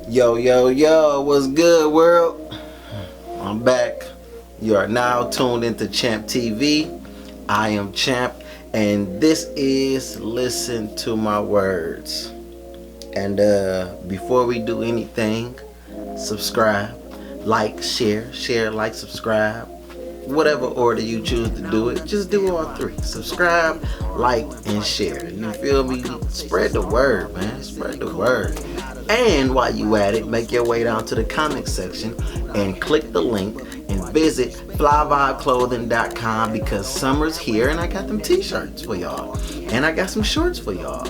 Yo, yo, yo, what's good, world? I'm back. You are now tuned into Champ TV. I am Champ, and this is Listen to My Words. And before we do anything, subscribe, like, share, like, subscribe. Whatever order you choose to do it, just do all three. Subscribe, like, and share. You feel me? Spread the word, man. Spread the word. And while you at it, make your way down to the comment section and click the link and visit flyvibeclothing.com because summer's here and I got them t-shirts for y'all. And I got some shorts for y'all.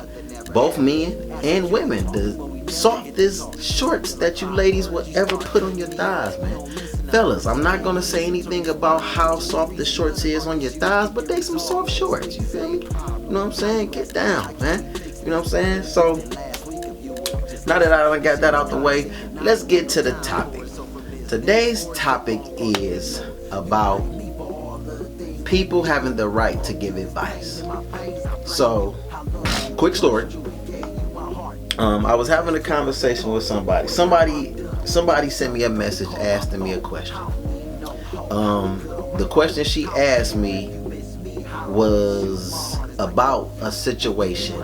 Both men and women. The softest shorts that you ladies will ever put on your thighs, man. Fellas, I'm not gonna say anything about how soft the shorts is on your thighs, but they some soft shorts, you feel me? You know what I'm saying? Get down, man. You know what I'm saying? So, now that I got that out the way, let's get to the topic. Today's topic is about people having the right to give advice. So, quick story. I was having a conversation with somebody. Somebody sent me a message asking me a question. The question she asked me was about a situation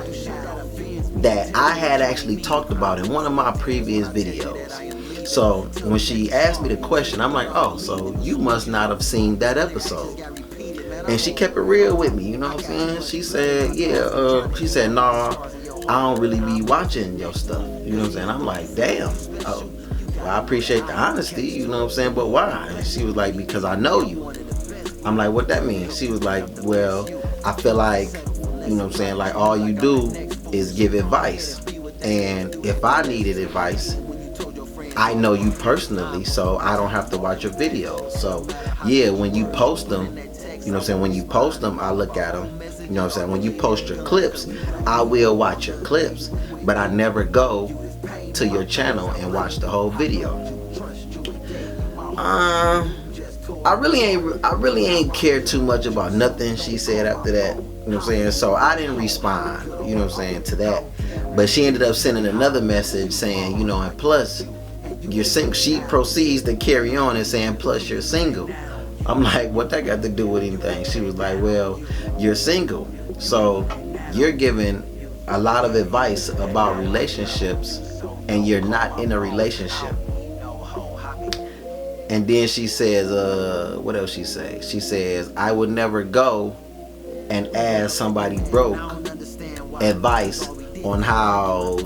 that I had actually talked about in one of my previous videos. So when she asked me the question, I'm like, oh, so you must not have seen that episode. And she kept it real with me, you know what I'm saying? She said, she said, nah, I don't really be watching your stuff. You know what I'm saying? I'm like, damn. Oh, well, I appreciate the honesty, you know what I'm saying? But why? And she was like, because I know you. I'm like, what that mean? She was like, well, I feel like, you know what I'm saying, like all you do is give advice. And if I needed advice, I know you personally, so I don't have to watch your videos. So yeah, when you post them, you know what I'm saying, when you post them, I look at them. You know what I'm saying? When you post your clips, I will watch your clips, but I never go to your channel and watch the whole video. I really ain't cared too much about nothing she said after that. You know what I'm saying? So I didn't respond, you know what I'm saying, to that. But she ended up sending another message saying, you know, and plus you're single. She proceeds to carry on and saying, plus you're single. I'm like, what that got to do with anything? She was like, well, you're single, so you're giving a lot of advice about relationships and you're not in a relationship. And then she says, what else she says? She says, I would never go and ask somebody broke advice on how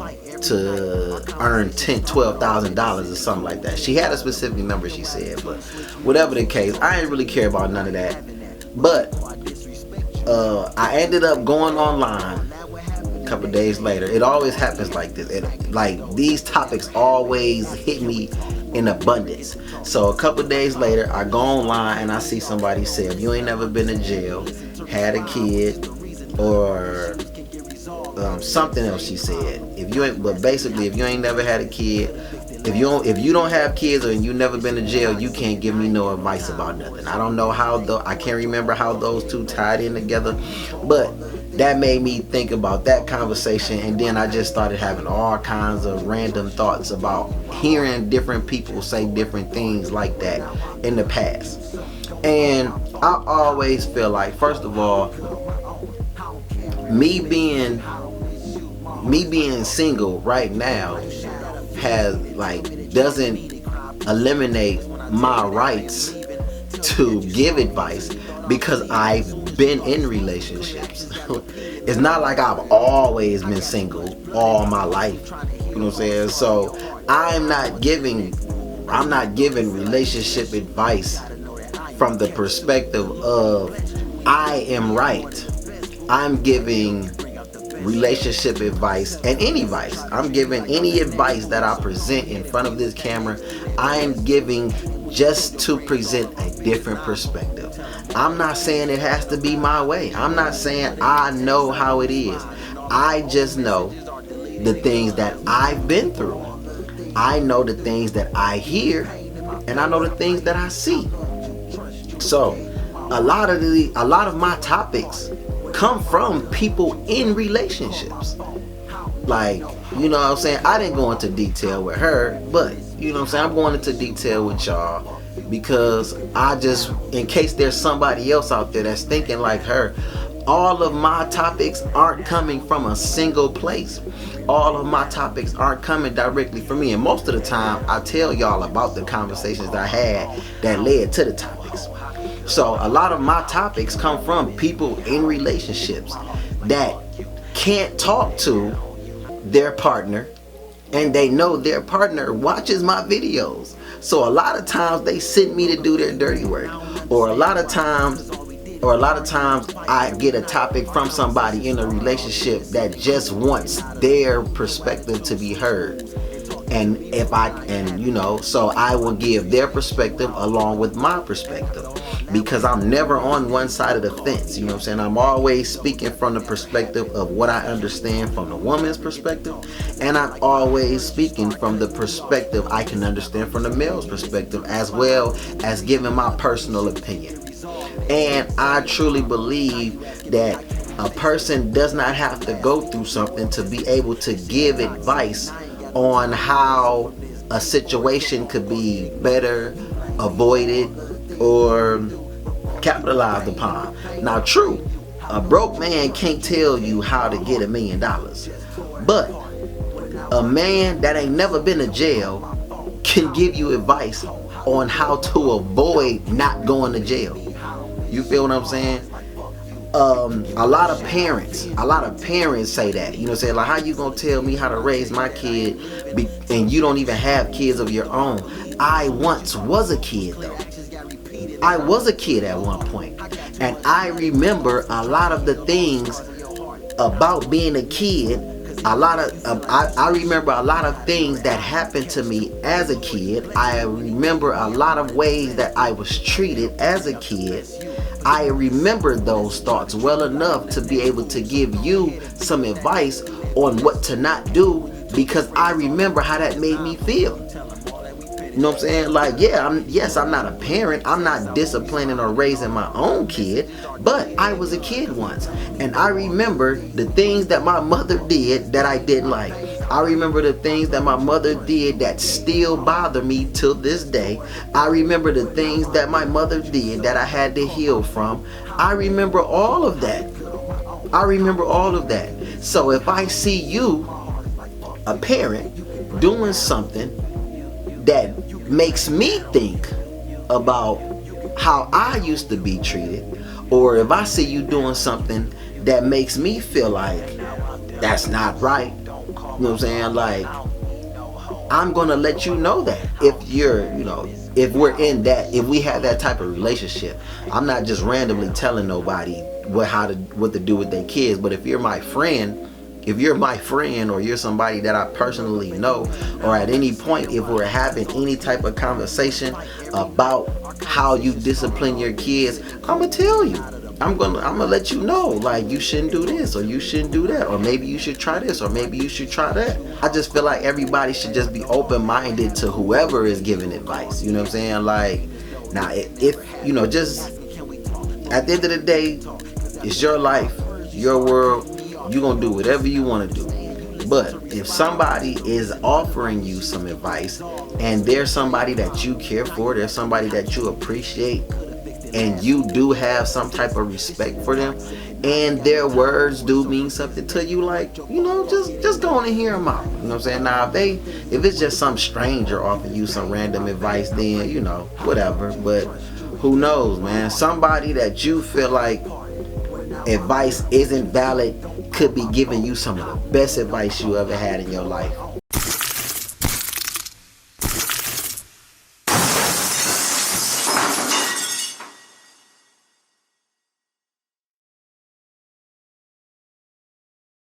to earn $12,000 or something like that. She had a specific number she said, but whatever the case, I didn't really care about none of that. But I ended up going online a couple days later. It always happens like this. Like these topics always hit me in abundance. So a couple days later, I go online and I see somebody say, if you ain't never been to jail, had a kid, or something else she said. But basically, if you ain't never had a kid, if you don't have kids or you never been to jail, you can't give me no advice about nothing. I don't know I can't remember how those two tied in together, but that made me think about that conversation, and then I just started having all kinds of random thoughts about hearing different people say different things like that in the past. And I always feel like, first of all, me being single right now doesn't eliminate my rights to give advice because I've been in relationships. It's not like I've always been single all my life. You know what I'm saying? So I'm not giving relationship advice from the perspective of I am right. I'm giving relationship advice and any advice. I'm giving any advice that I present in front of this camera. I am giving just to present a different perspective. I'm not saying it has to be my way. I'm not saying I know how it is. I just know the things that I've been through. I know the things that I hear, and I know the things that I see. So a lot of my topics come from people in relationships. Like, you know what I'm saying? I didn't go into detail with her, but you know what I'm saying? I'm going into detail with y'all because I just, in case there's somebody else out there that's thinking like her, all of my topics aren't coming from a single place. All of my topics aren't coming directly from me. And most of the time, I tell y'all about the conversations I had that led to the topics. So a lot of my topics come from people in relationships that can't talk to their partner, and they know their partner watches my videos. So a lot of times they send me to do their dirty work, or a lot of times I get a topic from somebody in a relationship that just wants their perspective to be heard. And so I will give their perspective along with my perspective, because I'm never on one side of the fence. You know what I'm saying? I'm always speaking from the perspective of what I understand from the woman's perspective, and I'm always speaking from the perspective I can understand from the male's perspective, as well as giving my personal opinion. And I truly believe that a person does not have to go through something to be able to give advice on how a situation could be better, avoided, or capitalized upon. Now, true, a broke man can't tell you how to get $1 million, but a man that ain't never been to jail can give you advice on how to avoid not going to jail. You feel what I'm saying? A lot of parents say that, you know what I'm saying, like, how you gonna tell me how to raise my kid and you don't even have kids of your own? I once was a kid though. I was a kid at one point, and I remember a lot of the things about being a kid. I remember a lot of things that happened to me as a kid. I remember a lot of ways that I was treated as a kid. I remember those thoughts well enough to be able to give you some advice on what to not do, because I remember how that made me feel. You know what I'm saying? Like, I'm not a parent. I'm not disciplining or raising my own kid, but I was a kid once, and I remember the things that my mother did that I didn't like. I remember the things that my mother did that still bother me till this day. I remember the things that my mother did that I had to heal from. I remember all of that. So if I see you, a parent, doing something that makes me think about how I used to be treated, or if I see you doing something that makes me feel like that's not right, you know what I'm saying, like, I'm gonna let you know that. If we have that type of relationship, I'm not just randomly telling nobody what to do with their kids. But if you're my friend, or you're somebody that I personally know, or at any point if we're having any type of conversation about how you discipline your kids, I'm gonna tell you. I'm gonna let you know, like, you shouldn't do this, or you shouldn't do that, or maybe you should try this, or maybe you should try that. I just feel like everybody should just be open-minded to whoever is giving advice. You know what I'm saying? Like, now, if just at the end of the day, it's your life, your world. You're gonna do whatever you want to do. But if somebody is offering you some advice, and there's somebody that you care for, there's somebody that you appreciate, and you do have some type of respect for them, and their words do mean something to you, like, just go on and hear them out. You know what I'm saying? Now, if it's just some stranger offering you some random advice, then whatever. But who knows, man? Somebody that you feel like advice isn't valid could be giving you some of the best advice you ever had in your life.